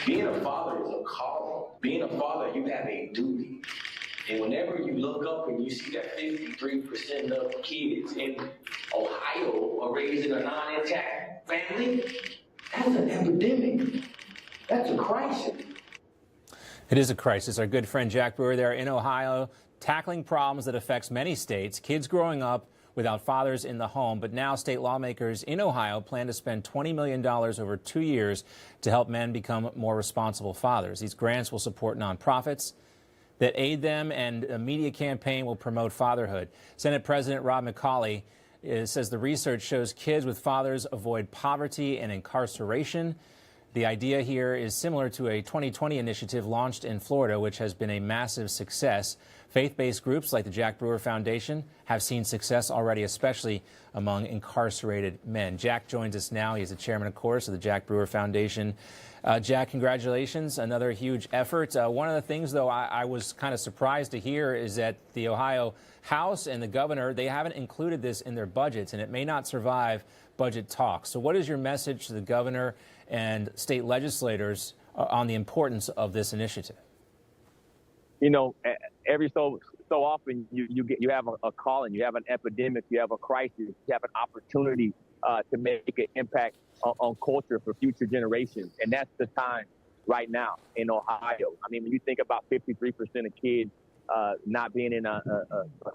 Being a father is a calling. Being a father, you have a duty. And whenever you look up and you see that 53% of kids in Ohio are raised in a non-intact family, that's an epidemic. That's a crisis. It is a crisis. Our good friend Jack Brewer there in Ohio, tackling problems that affects many states, kids growing up without fathers in the home. But now state lawmakers in Ohio plan to spend $20 million over 2 years to help men become more responsible fathers. These grants will support nonprofits that aid them, and a media campaign will promote fatherhood. Senate President Rob McColley says the research shows kids with fathers avoid poverty and incarceration. The idea here is similar to a 2020 initiative launched in Florida, which has been a massive success. Faith-based groups like the Jack Brewer Foundation have seen success already, especially among incarcerated men. Jack joins us now. He's the chairman, of course, of the Jack Brewer Foundation. Jack, congratulations. Another huge effort. One of the things, though, I was kind of surprised to hear is that the Ohio House and the governor, they haven't included this in their budgets, and it may not survive budget talks. So what is your message to the governor and state legislators on the importance of this initiative? You know, every so often you have a calling, you have an epidemic, you have a crisis, you have an opportunity to make an impact on culture for future generations. And that's the time right now in Ohio. I mean, when you think about 53% of kids not being in a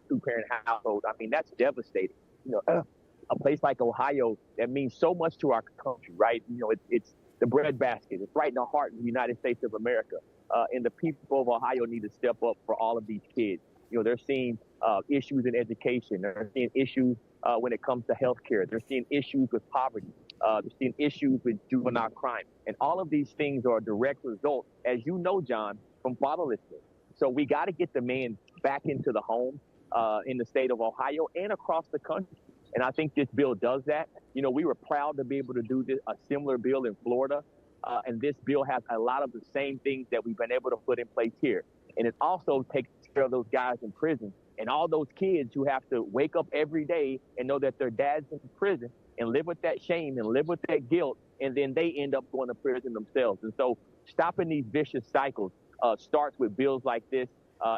two-parent household, I mean, that's devastating. You know, a place like Ohio that means so much to our country, right? You know, it's the breadbasket. It's right in the heart of the United States of America. And the people of Ohio need to step up for all of these kids. You know, they're seeing issues in education. They're seeing issues when it comes to health care. They're seeing issues with poverty. They're seeing issues with juvenile crime. And all of these things are a direct result, as you know, John, from fatherlessness. So we got to get the man back into the home in the state of Ohio and across the country. And I think this bill does that. You know, we were proud to be able to do a similar bill in Florida. And this bill has a lot of the same things that we've been able to put in place here. And it also takes care of those guys in prison and all those kids who have to wake up every day and know that their dad's in prison and live with that shame and live with that guilt. And then they end up going to prison themselves. And so stopping these vicious cycles starts with bills like this.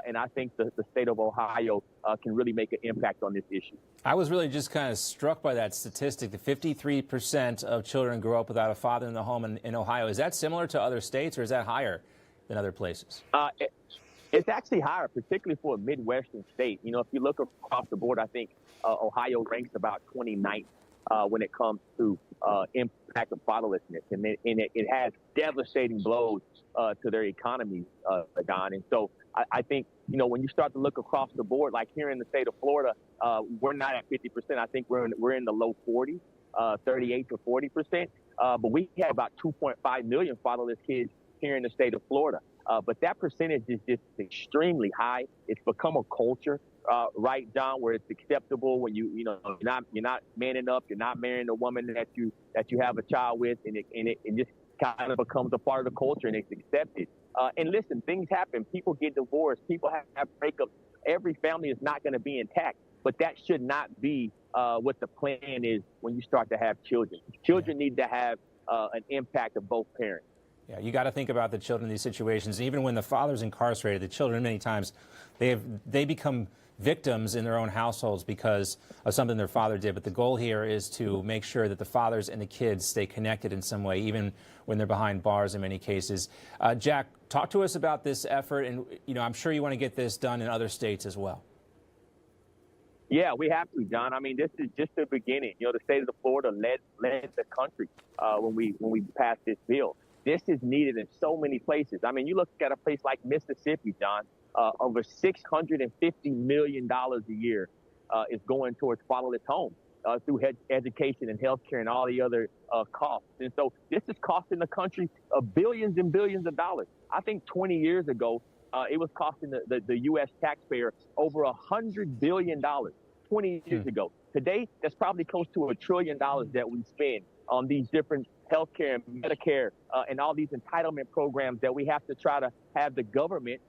And I think the state of Ohio can really make an impact on this issue. I was really just kind of struck by that statistic. The 53% of children grow up without a father in the home in Ohio. Is that similar to other states, or is that higher than other places? It's actually higher, particularly for a Midwestern state. You know, if you look across the board, I think Ohio ranks about 29th when it comes to impact of fatherlessness. And it has devastating blows to their economies, Don. And so I think, you know, when you start to look across the board, like here in the state of Florida, we're not at 50%. I think we're in the low 40s, 38 to 40%. But we have about 2.5 million fatherless kids here in the state of Florida. But that percentage is just extremely high. It's become a culture, right, John, where it's acceptable when you're not manning up, you're not marrying a woman that you have a child with, and it just kind of becomes a part of the culture, and it's accepted. And listen, things happen. People get divorced. People have breakups. Every family is not going to be intact, but that should not be what the plan is when you start to have children. Children need to have an impact of both parents. Yeah, you got to think about the children in these situations. Even when the father's incarcerated, the children many times they become victims in their own households because of something their father did. But the goal here is to make sure that the fathers and the kids stay connected in some way, even when they're behind bars in many cases. Jack, talk to us about this effort, and I'm sure you want to get this done in other states as well. Yeah, we have to, John. I mean, this is just the beginning. You know, the state of Florida led the country when we passed this bill. This is needed in so many places. I mean, you look at a place like Mississippi, John, over $650 million a year is going towards fatherless homes through education and healthcare and all the other costs. And so this is costing the country billions and billions of dollars. I think 20 years ago, it was costing the U.S. taxpayer over $100 billion 20 years ago. Today, that's probably close to $1 trillion that we spend on these different healthcare and Medicare and all these entitlement programs that we have to try to have the government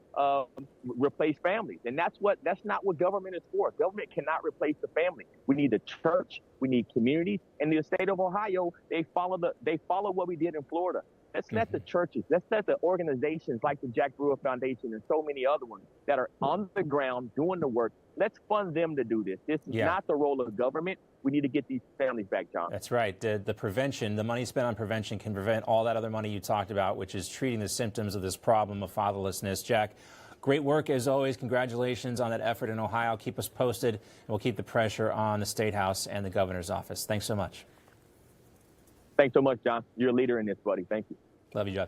replace families. And that's not what government is for. Government cannot replace the family. We need the church. We need communities. And the state of Ohio, they follow what we did in Florida. Let's let the churches, let's let the organizations like the Jack Brewer Foundation and so many other ones that are on the ground doing the work, let's fund them to do this. This is not the role of government. We need to get these families back, John. That's right. The prevention, the money spent on prevention can prevent all that other money you talked about, which is treating the symptoms of this problem of fatherlessness. Jack, great work as always. Congratulations on that effort in Ohio. Keep us posted, and we'll keep the pressure on the State House and the governor's office. Thanks so much. Thanks so much, John. You're a leader in this, buddy. Thank you. Love you, John.